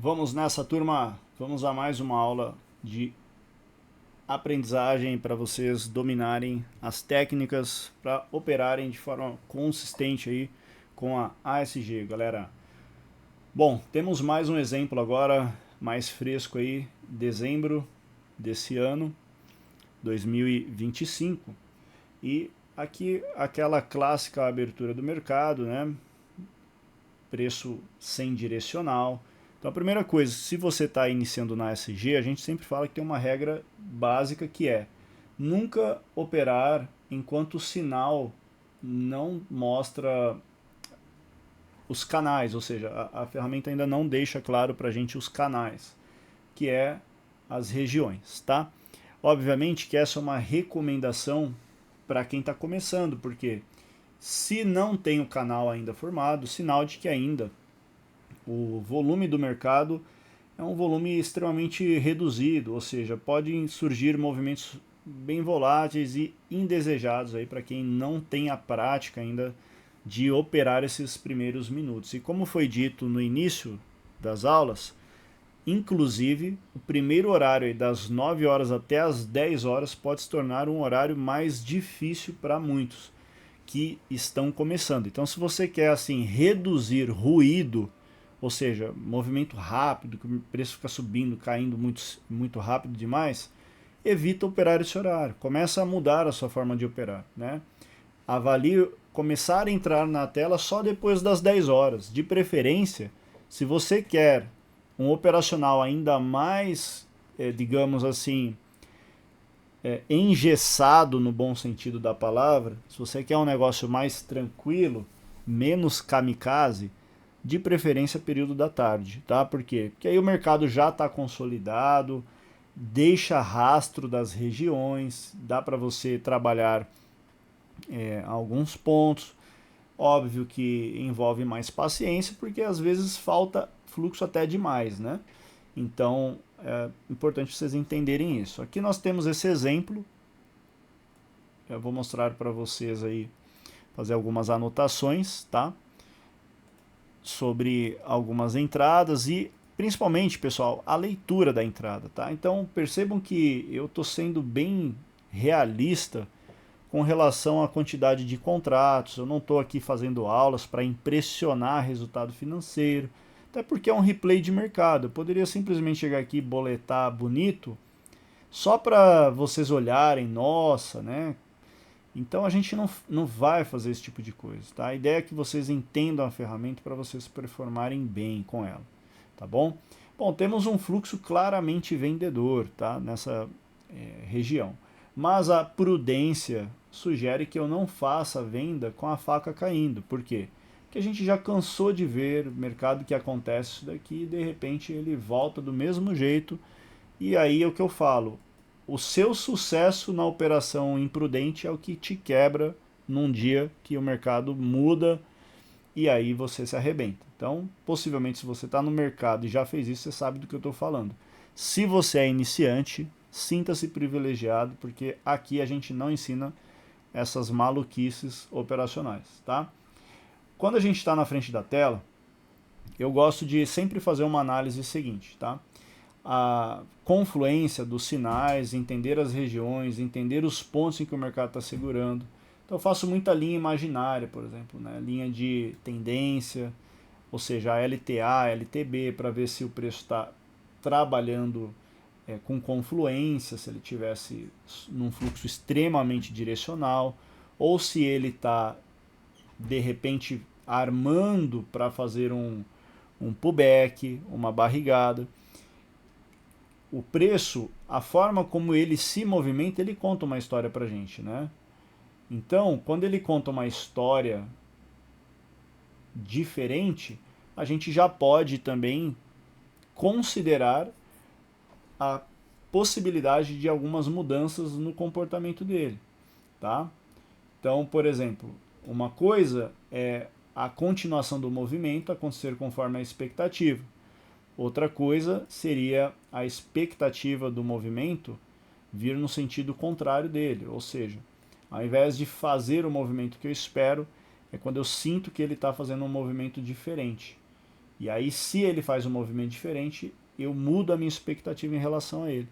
Vamos nessa, turma. Vamos a mais uma aula de aprendizagem para vocês dominarem as técnicas para operarem de forma consistente aí com a ASG, galera. Bom, temos mais um exemplo agora, mais fresco aí, dezembro desse ano, 2025. E aqui aquela clássica abertura do mercado, né? Preço sem direcional. Então a primeira coisa, se você está iniciando na ASG, a gente sempre fala que tem uma regra básica que é nunca operar enquanto o sinal não mostra os canais, ou seja, a ferramenta ainda não deixa claro para a gente os canais, que é as regiões, tá? Obviamente que essa é uma recomendação para quem está começando, porque se não tem o canal ainda formado, sinal de que ainda o volume do mercado é um volume extremamente reduzido, ou seja, podem surgir movimentos bem voláteis e indesejados aí para quem não tem a prática ainda de operar esses primeiros minutos. E como foi dito no início das aulas, inclusive o primeiro horário aí das 9 horas até as 10 horas pode se tornar um horário mais difícil para muitos que estão começando. Então, se você quer assim reduzir ruído, ou seja, movimento rápido, que o preço fica subindo, caindo muito rápido demais, evita operar esse horário. Começa a mudar a sua forma de operar, né? Avalie começar a entrar na tela só depois das 10 horas. De preferência, se você quer um operacional ainda mais, digamos assim, engessado no bom sentido da palavra, se você quer um negócio mais tranquilo, menos kamikaze, de preferência período da tarde, tá? Por quê? Porque aí o mercado já está consolidado, deixa rastro das regiões, dá para você trabalhar alguns pontos. Óbvio que envolve mais paciência, porque às vezes falta fluxo até demais, né? Então é importante vocês entenderem isso. Aqui nós temos esse exemplo. Eu vou mostrar para vocês aí, fazer algumas anotações, tá? Sobre algumas entradas e principalmente, pessoal, a leitura da entrada, tá? Então percebam que eu estou sendo bem realista com relação à quantidade de contratos. Eu não estou aqui fazendo aulas para impressionar resultado financeiro, até porque é um replay de mercado. Eu poderia simplesmente chegar aqui e boletar bonito, só para vocês olharem, nossa, né? Então a gente não vai fazer esse tipo de coisa, tá? A ideia é que vocês entendam a ferramenta para vocês performarem bem com ela, tá bom? Bom, temos um fluxo claramente vendedor, tá? Nessa região. Mas a prudência sugere que eu não faça a venda com a faca caindo. Por quê? Porque a gente já cansou de ver o mercado que acontece isso daqui e de repente ele volta do mesmo jeito. E aí é o que eu falo, o seu sucesso na operação imprudente é o que te quebra num dia que o mercado muda e aí você se arrebenta. Então, possivelmente, se você está no mercado e já fez isso, você sabe do que eu estou falando. Se você é iniciante, sinta-se privilegiado, porque aqui a gente não ensina essas maluquices operacionais, tá? Quando a gente está na frente da tela, eu gosto de sempre fazer uma análise seguinte, tá? A confluência dos sinais, entender as regiões, entender os pontos em que o mercado está segurando. Então eu faço muita linha imaginária, por exemplo, né? Linha de tendência, ou seja, a LTA, LTB, para ver se o preço está trabalhando com confluência, se ele tivesse num fluxo extremamente direcional, ou se ele está de repente armando para fazer um pullback, uma barrigada. O preço, a forma como ele se movimenta, ele conta uma história pra gente, né? Então, quando ele conta uma história diferente, a gente já pode também considerar a possibilidade de algumas mudanças no comportamento dele, tá? Então, por exemplo, uma coisa é a continuação do movimento acontecer conforme a expectativa. Outra coisa seria a expectativa do movimento vir no sentido contrário dele, ou seja, ao invés de fazer o movimento que eu espero, é quando eu sinto que ele está fazendo um movimento diferente. E aí, se ele faz um movimento diferente, eu mudo a minha expectativa em relação a ele.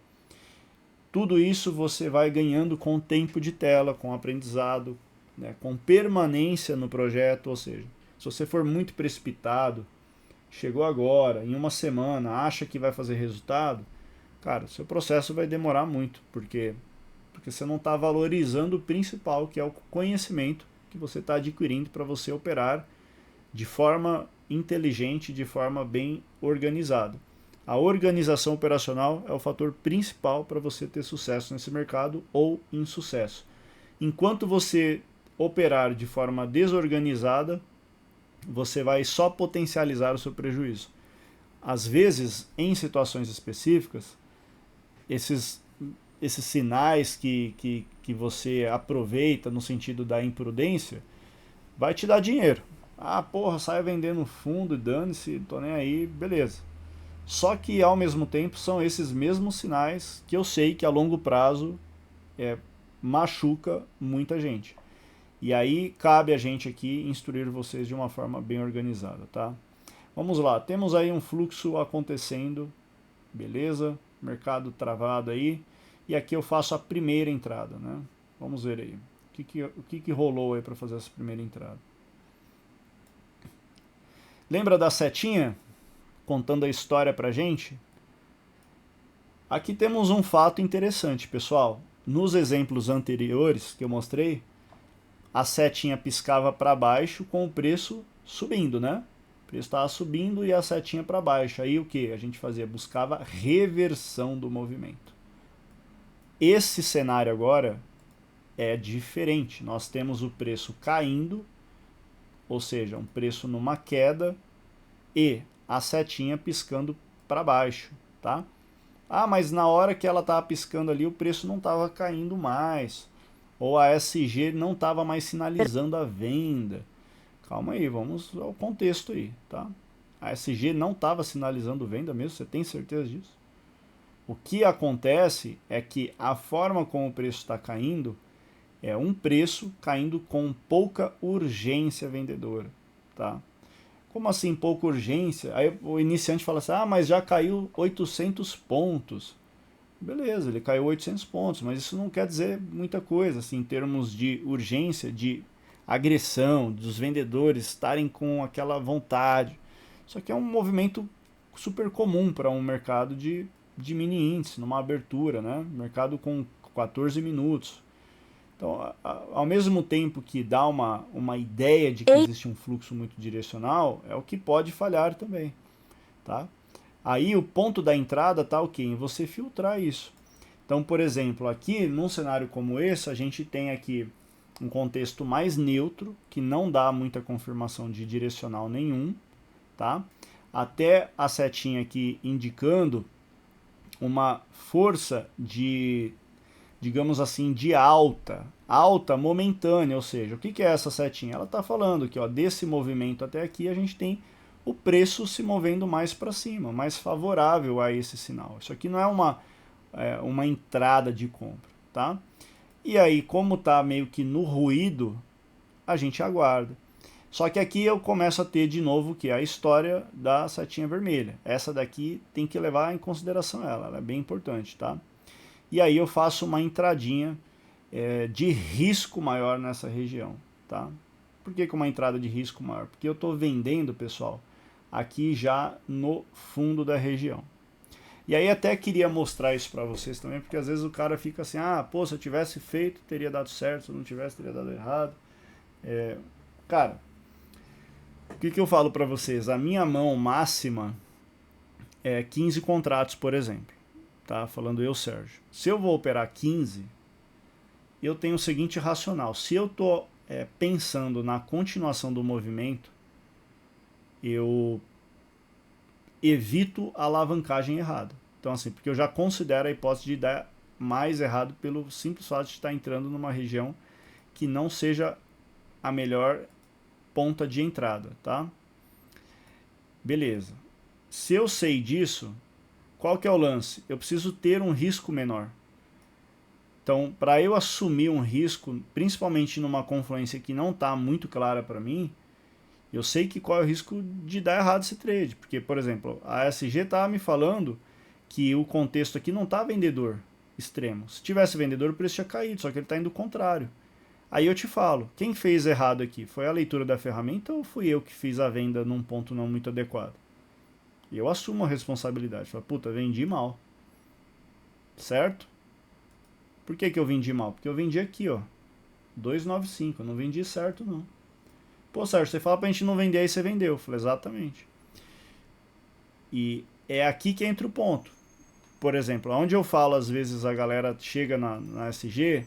Tudo isso você vai ganhando com tempo de tela, com aprendizado, né, com permanência no projeto. Ou seja, se você for muito precipitado, chegou agora, em uma semana, acha que vai fazer resultado, cara, seu processo vai demorar muito, porque você não está valorizando o principal, que é o conhecimento que você está adquirindo para você operar de forma inteligente, de forma bem organizada. A organização operacional é o fator principal para você ter sucesso nesse mercado ou insucesso. Enquanto você operar de forma desorganizada, você vai só potencializar o seu prejuízo. Às vezes, em situações específicas, esses sinais que você aproveita no sentido da imprudência, vai te dar dinheiro. Ah, porra, sai vendendo fundo e dane-se, tô nem aí, beleza. Só que ao mesmo tempo são esses mesmos sinais que eu sei que a longo prazo machuca muita gente. E aí cabe a gente aqui instruir vocês de uma forma bem organizada, tá? Vamos lá, temos aí um fluxo acontecendo, beleza? Mercado travado aí. E aqui eu faço a primeira entrada, né? Vamos ver aí. O que rolou aí para fazer essa primeira entrada? Lembra da setinha contando a história pra gente? Aqui temos um fato interessante, pessoal. Nos exemplos anteriores que eu mostrei, a setinha piscava para baixo com o preço subindo, né? O preço estava subindo e a setinha para baixo. Aí o que a gente fazia? Buscava reversão do movimento. Esse cenário agora é diferente. Nós temos o preço caindo, ou seja, um preço numa queda e a setinha piscando para baixo, tá? Ah, mas na hora que ela estava piscando ali, o preço não estava caindo mais, ou a SG não estava mais sinalizando a venda. Calma aí, vamos ao contexto aí, tá? A SG não estava sinalizando venda mesmo, você tem certeza disso? O que acontece é que a forma como o preço está caindo é um preço caindo com pouca urgência vendedora, tá? Como assim pouca urgência? Aí o iniciante fala assim, ah, mas já caiu 800 pontos. Beleza, ele caiu 800 pontos, mas isso não quer dizer muita coisa, assim, em termos de urgência, de agressão, dos vendedores estarem com aquela vontade. Isso aqui é um movimento super comum para um mercado de mini índice, numa abertura, né? Mercado com 14 minutos. Então, ao mesmo tempo que dá uma ideia de que existe um fluxo muito direcional, é o que pode falhar também, tá? Aí o ponto da entrada tá o quê? Em você filtrar isso. Então, por exemplo, aqui num cenário como esse, a gente tem aqui um contexto mais neutro, que não dá muita confirmação de direcional nenhum, tá? Até a setinha aqui indicando uma força de, digamos assim, de alta momentânea, ou seja, o que é essa setinha? Ela está falando que ó, desse movimento até aqui a gente tem o preço se movendo mais para cima, mais favorável a esse sinal. Isso aqui não é uma entrada de compra, tá? E aí, como está meio que no ruído, a gente aguarda. Só que aqui eu começo a ter de novo que a história da setinha vermelha. Essa daqui tem que levar em consideração ela é bem importante, tá? E aí eu faço uma entradinha de risco maior nessa região, tá? Por que uma entrada de risco maior? Porque eu estou vendendo, pessoal, aqui já no fundo da região. E aí até queria mostrar isso para vocês também, porque às vezes o cara fica assim, ah, pô, se eu tivesse feito, teria dado certo, se eu não tivesse, teria dado errado. Cara, o que eu falo para vocês? A minha mão máxima é 15 contratos, por exemplo. Tá? Falando eu, Sérgio. Se eu vou operar 15, eu tenho o seguinte racional. Se eu estou pensando na continuação do movimento, eu evito a alavancagem errada. Então, assim, porque eu já considero a hipótese de dar mais errado pelo simples fato de estar entrando numa região que não seja a melhor ponta de entrada, tá? Beleza. Se eu sei disso, qual que é o lance? Eu preciso ter um risco menor. Então, para eu assumir um risco, principalmente numa confluência que não está muito clara para mim, Eu sei que qual é o risco de dar errado esse trade, porque, por exemplo, a ASG estava me falando que o contexto aqui não está vendedor extremo. Se tivesse vendedor, o preço tinha caído, só que ele está indo ao contrário. Aí eu te falo, quem fez errado aqui? Foi a leitura da ferramenta ou fui eu que fiz a venda num ponto não muito adequado? E eu assumo a responsabilidade. Falo, puta, vendi mal. Certo? Por que que eu vendi mal? Porque eu vendi aqui, ó. 295, eu não vendi certo não. Pô, Sérgio, você fala pra gente não vender, aí você vendeu. Eu falei, exatamente. E é aqui que entra o ponto. Por exemplo, onde eu falo, às vezes a galera chega na SG,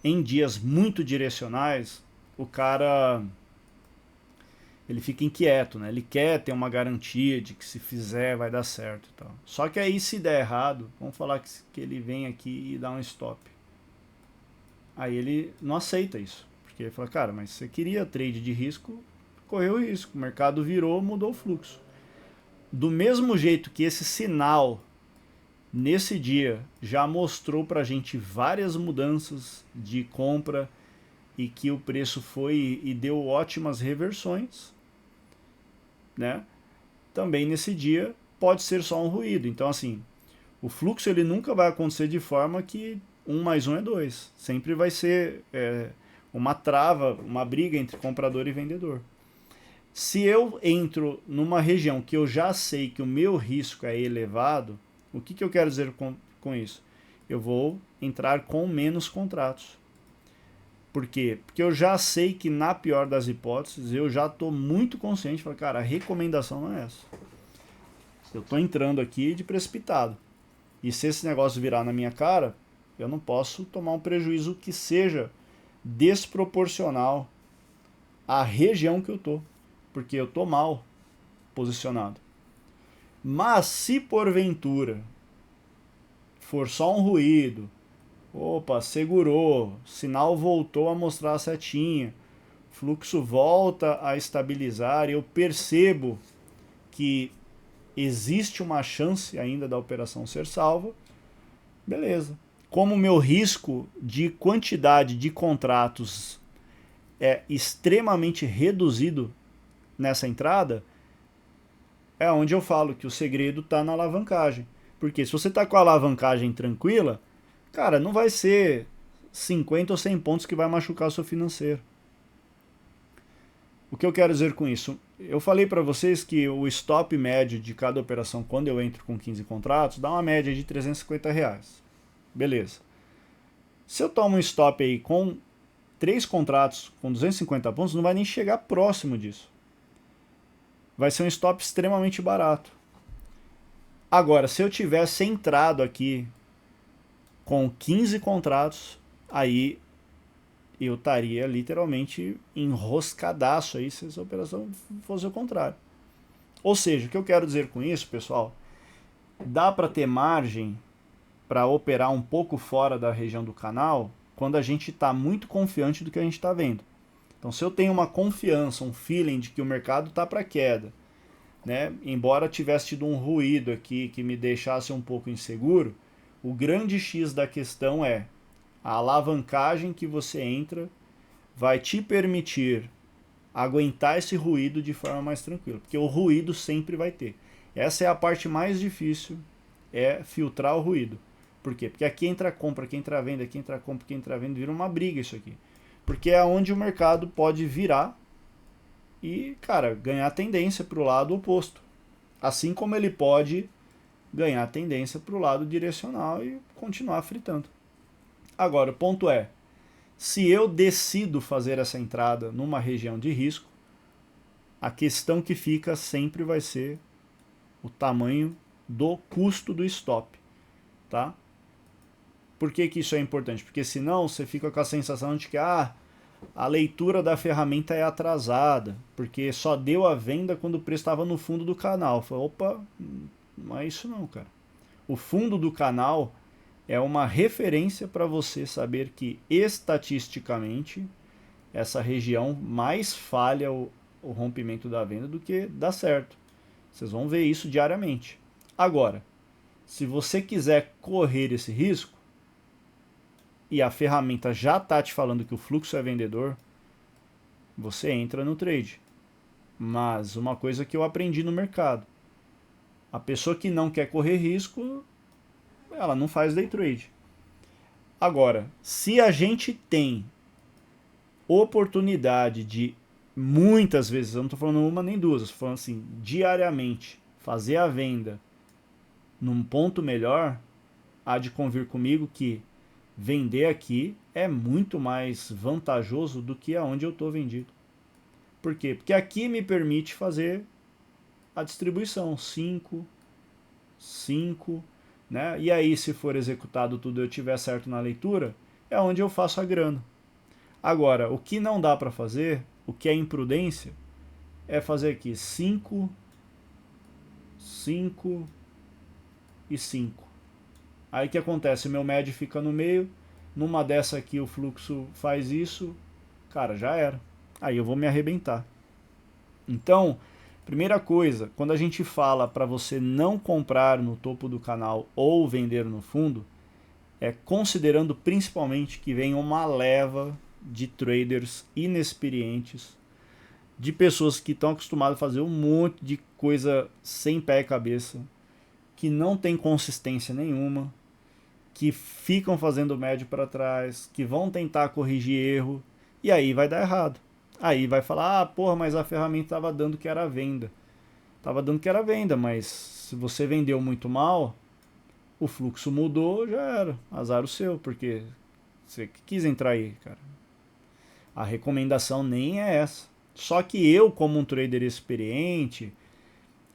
em dias muito direcionais, o cara ele fica inquieto, né? Ele quer ter uma garantia de que se fizer vai dar certo e tal. Só que aí se der errado, vamos falar que ele vem aqui e dá um stop. Aí ele não aceita isso. Porque ele fala, cara, mas você queria trade de risco, correu risco. O mercado virou, mudou o fluxo. Do mesmo jeito que esse sinal, nesse dia, já mostrou pra gente várias mudanças de compra e que o preço foi e deu ótimas reversões, né? Também nesse dia pode ser só um ruído. Então, assim, o fluxo ele nunca vai acontecer de forma que 1 mais 1 é 2. Sempre vai ser uma trava, uma briga entre comprador e vendedor. Se eu entro numa região que eu já sei que o meu risco é elevado, o que, que eu quero dizer com isso? Eu vou entrar com menos contratos. Por quê? Porque eu já sei que na pior das hipóteses, eu já estou muito consciente, falo, cara, a recomendação não é essa. Eu estou entrando aqui de precipitado. E se esse negócio virar na minha cara, eu não posso tomar um prejuízo que seja desproporcional à região que eu estou. Porque eu estou mal posicionado. Mas se porventura for só um ruído, opa, segurou, sinal voltou a mostrar a setinha, fluxo volta a estabilizar e eu percebo que existe uma chance ainda da operação ser salva, beleza. Como o meu risco de quantidade de contratos é extremamente reduzido nessa entrada, é onde eu falo que o segredo está na alavancagem. Porque se você está com a alavancagem tranquila, cara, não vai ser 50 ou 100 pontos que vai machucar o seu financeiro. O que eu quero dizer com isso? Eu falei para vocês que o stop médio de cada operação, quando eu entro com 15 contratos, dá uma média de R$ 350. Beleza. Se eu tomo um stop aí com 3 contratos com 250 pontos, não vai nem chegar próximo disso. Vai ser um stop extremamente barato. Agora, se eu tivesse entrado aqui com 15 contratos, aí eu estaria literalmente enroscadaço aí se essa operação fosse o contrário. Ou seja, o que eu quero dizer com isso, pessoal, dá para ter margem para operar um pouco fora da região do canal quando a gente está muito confiante do que a gente está vendo. Então, se eu tenho uma confiança, um feeling de que o mercado está para queda, né? Embora tivesse tido um ruído aqui que me deixasse um pouco inseguro, o grande X da questão é a alavancagem que você entra vai te permitir aguentar esse ruído de forma mais tranquila, porque o ruído sempre vai ter. Essa é a parte mais difícil, é filtrar o ruído. Por quê? Porque aqui entra a compra, aqui entra a venda, aqui entra a compra, aqui entra a venda, vira uma briga isso aqui. Porque é onde o mercado pode virar e, cara, ganhar tendência para o lado oposto. Assim como ele pode ganhar tendência para o lado direcional e continuar fritando. Agora, o ponto é, se eu decido fazer essa entrada numa região de risco, a questão que fica sempre vai ser o tamanho do custo do stop, tá? Por que que isso é importante? Porque senão você fica com a sensação de que a leitura da ferramenta é atrasada, porque só deu a venda quando o preço estava no fundo do canal. Fala, opa, não é isso não, cara. O fundo do canal é uma referência para você saber que estatisticamente essa região mais falha o rompimento da venda do que dá certo. Vocês vão ver isso diariamente. Agora, se você quiser correr esse risco e a ferramenta já está te falando que o fluxo é vendedor, você entra no trade. Mas uma coisa que eu aprendi no mercado, a pessoa que não quer correr risco, ela não faz day trade. Agora, se a gente tem oportunidade de muitas vezes, eu não estou falando uma nem duas, estou falando assim, diariamente, fazer a venda num ponto melhor, há de convir comigo que vender aqui é muito mais vantajoso do que aonde eu estou vendido. Por quê? Porque aqui me permite fazer a distribuição 5, 5, né? E aí, se for executado tudo e eu tiver certo na leitura, é onde eu faço a grana. Agora, o que não dá para fazer, o que é imprudência, é fazer aqui 5, 5 e 5. Aí o que acontece? Meu médio fica no meio, numa dessa aqui o fluxo faz isso, cara, já era. Aí eu vou me arrebentar. Então, primeira coisa, quando a gente fala para você não comprar no topo do canal ou vender no fundo, é considerando principalmente que vem uma leva de traders inexperientes, de pessoas que estão acostumadas a fazer um monte de coisa sem pé e cabeça, que não tem consistência nenhuma, que ficam fazendo médio para trás, que vão tentar corrigir erro, e aí vai dar errado. Aí vai falar, ah, porra, mas a ferramenta estava dando que era venda. Estava dando que era venda, mas se você vendeu muito mal, o fluxo mudou, já era. Azar o seu, porque você quis entrar aí, cara. A recomendação nem é essa. Só que eu, como um trader experiente,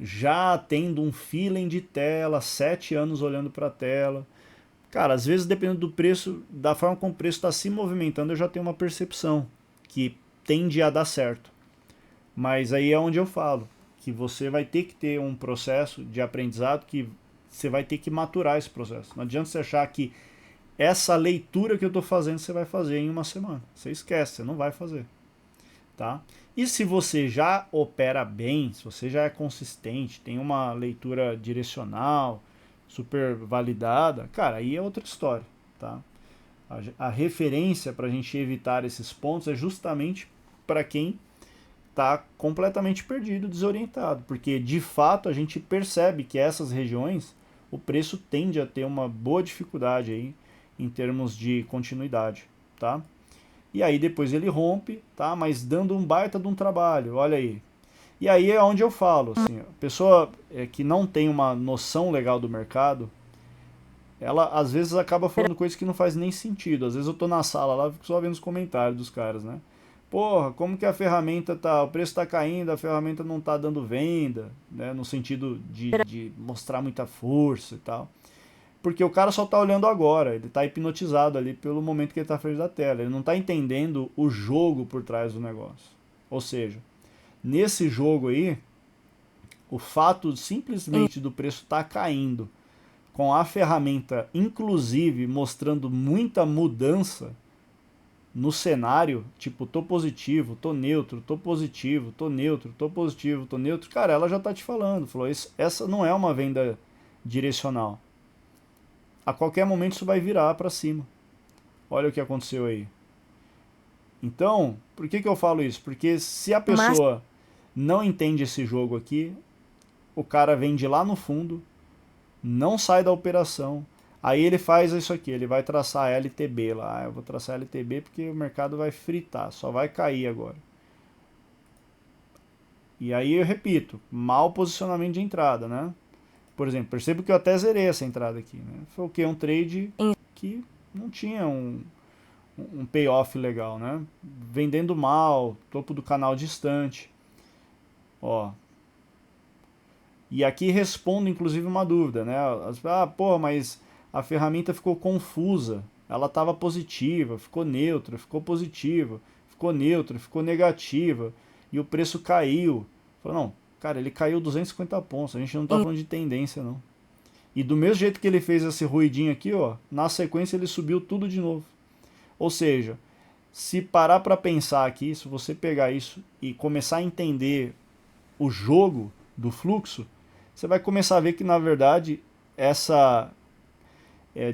já tendo um feeling de tela, 7 anos olhando para a tela, cara, às vezes dependendo do preço, da forma como o preço está se movimentando, eu já tenho uma percepção que tende a dar certo. Mas aí é onde eu falo que você vai ter que ter um processo de aprendizado que você vai ter que maturar esse processo. Não adianta você achar que essa leitura que eu estou fazendo você vai fazer em uma semana. Você esquece, você não vai fazer. Tá? E se você já opera bem, se você já é consistente, tem uma leitura direcional, super validada, cara, aí é outra história. Tá? A referência para a gente evitar esses pontos é justamente para quem está completamente perdido, desorientado, porque de fato a gente percebe que essas regiões o preço tende a ter uma boa dificuldade aí em termos de continuidade, tá? E aí depois ele rompe, tá? Mas dando um baita de um trabalho, olha aí. E aí é onde eu falo, assim, a pessoa que não tem uma noção legal do mercado, ela às vezes acaba falando coisas que não faz nem sentido. Às vezes eu tô na sala lá, fico só vendo os comentários dos caras, né? Porra, como que a ferramenta tá, o preço tá caindo, a ferramenta não tá dando venda, né? No sentido de mostrar muita força e tal. Porque o cara só tá olhando agora, ele tá hipnotizado ali pelo momento que ele tá à frente da tela. Ele não tá entendendo o jogo por trás do negócio. Ou seja, nesse jogo aí, o fato simplesmente do preço tá caindo, com a ferramenta inclusive mostrando muita mudança no cenário, tipo, tô positivo, tô neutro, tô positivo, tô neutro, tô positivo, tô neutro, cara, ela já tá te falando, falou, essa não é uma venda direcional. A qualquer momento isso vai virar para cima. Olha o que aconteceu aí. Então, por que eu falo isso? Porque se a pessoa não entende esse jogo aqui, o cara vem de lá no fundo, não sai da operação, aí ele faz isso aqui, ele vai traçar LTB lá, eu vou traçar LTB porque o mercado vai fritar, só vai cair agora. E aí eu repito, mau posicionamento de entrada, né? Por exemplo, percebo que eu até zerei essa entrada aqui, né? Foi o que? Um trade que não tinha um payoff legal, né? Vendendo mal, topo do canal distante. Ó. E aqui respondo inclusive uma dúvida, né? Ah, pô, mas a ferramenta ficou confusa. Ela estava positiva, ficou neutra, ficou positiva, ficou neutra, ficou negativa. E o preço caiu. Falei, não, cara, ele caiu 250 pontos. A gente não tá falando de tendência, não. E do mesmo jeito que ele fez esse ruidinho aqui, ó, na sequência ele subiu tudo de novo. Ou seja, se parar para pensar aqui, se você pegar isso e começar a entender o jogo do fluxo, você vai começar a ver que, na verdade, essa,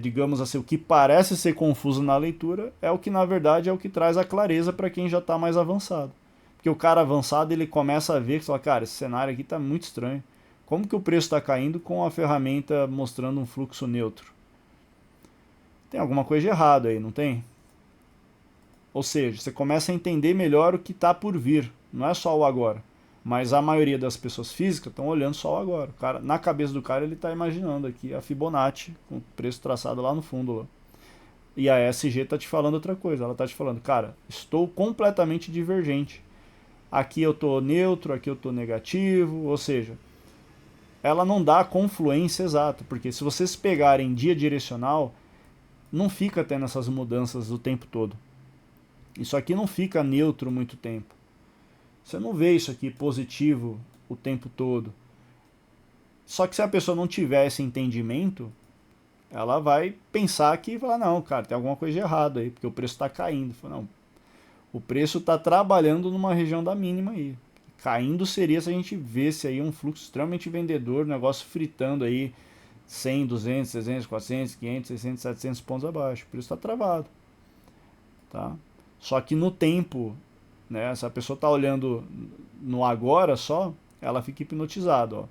digamos assim, o que parece ser confuso na leitura é o que, na verdade, é o que traz a clareza para quem já está mais avançado. Porque o cara avançado, ele começa a ver que fala, cara, esse cenário aqui está muito estranho. Como que o preço está caindo com a ferramenta mostrando um fluxo neutro? Tem alguma coisa de errado aí, não tem? Ou seja, você começa a entender melhor o que está por vir. Não é só o agora. Mas a maioria das pessoas físicas estão olhando só o agora. O cara, na cabeça do cara, ele está imaginando aqui a Fibonacci, com o preço traçado lá no fundo. Lá. E a ESG está te falando outra coisa. Ela está te falando, cara, estou completamente divergente. Aqui eu estou neutro, aqui eu estou negativo. Ou seja, ela não dá a confluência exata. Porque se vocês pegarem dia direcional, não fica tendo essas mudanças o tempo todo. Isso aqui não fica neutro muito tempo. Você não vê isso aqui positivo o tempo todo. Só que se a pessoa não tiver esse entendimento, ela vai pensar que, falar, não, cara, tem alguma coisa de errado aí, porque o preço está caindo. Fala, não, o preço está trabalhando numa região da mínima aí. Caindo seria se a gente visse aí um fluxo extremamente vendedor, negócio fritando aí 100, 200, 300, 400, 500, 600, 700 pontos abaixo. O preço está travado. Tá? Só que no tempo, né, se a pessoa está olhando no agora só, ela fica hipnotizada. Ó.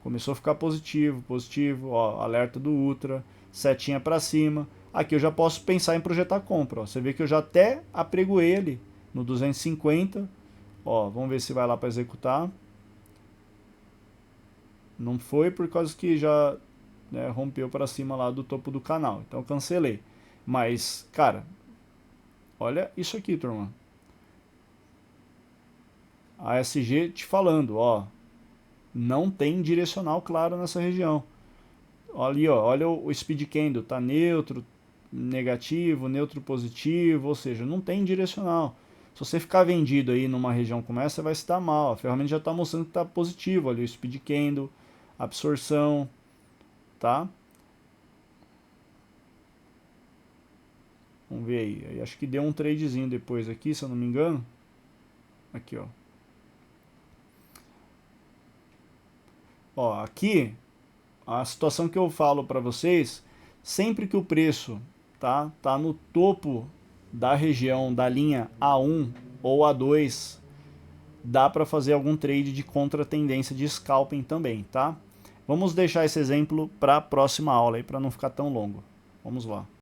Começou a ficar positivo, positivo, ó, alerta do Ultra, setinha para cima. Aqui eu já posso pensar em projetar compra. Ó. Você vê que eu já até apregoei ele no 250. Ó, vamos ver se vai lá para executar. Não foi por causa que já, né, rompeu para cima lá do topo do canal. Então eu cancelei. Mas, cara, olha isso aqui, turma. A ASG te falando, ó, não tem direcional claro nessa região. Ali, ó, olha o speed candle, tá neutro, negativo, neutro positivo, ou seja, não tem direcional. Se você ficar vendido aí numa região como essa, você vai se dar mal. A ferramenta já está mostrando que está positivo ali, o speed candle, absorção, tá? Vamos ver aí. Acho que deu um tradezinho depois aqui, se eu não me engano. Aqui, ó. Ó, aqui, a situação que eu falo para vocês, sempre que o preço tá no topo da região da linha A1 ou A2, dá para fazer algum trade de contra-tendência de scalping também, tá? Vamos deixar esse exemplo para a próxima aula aí, para não ficar tão longo. Vamos lá.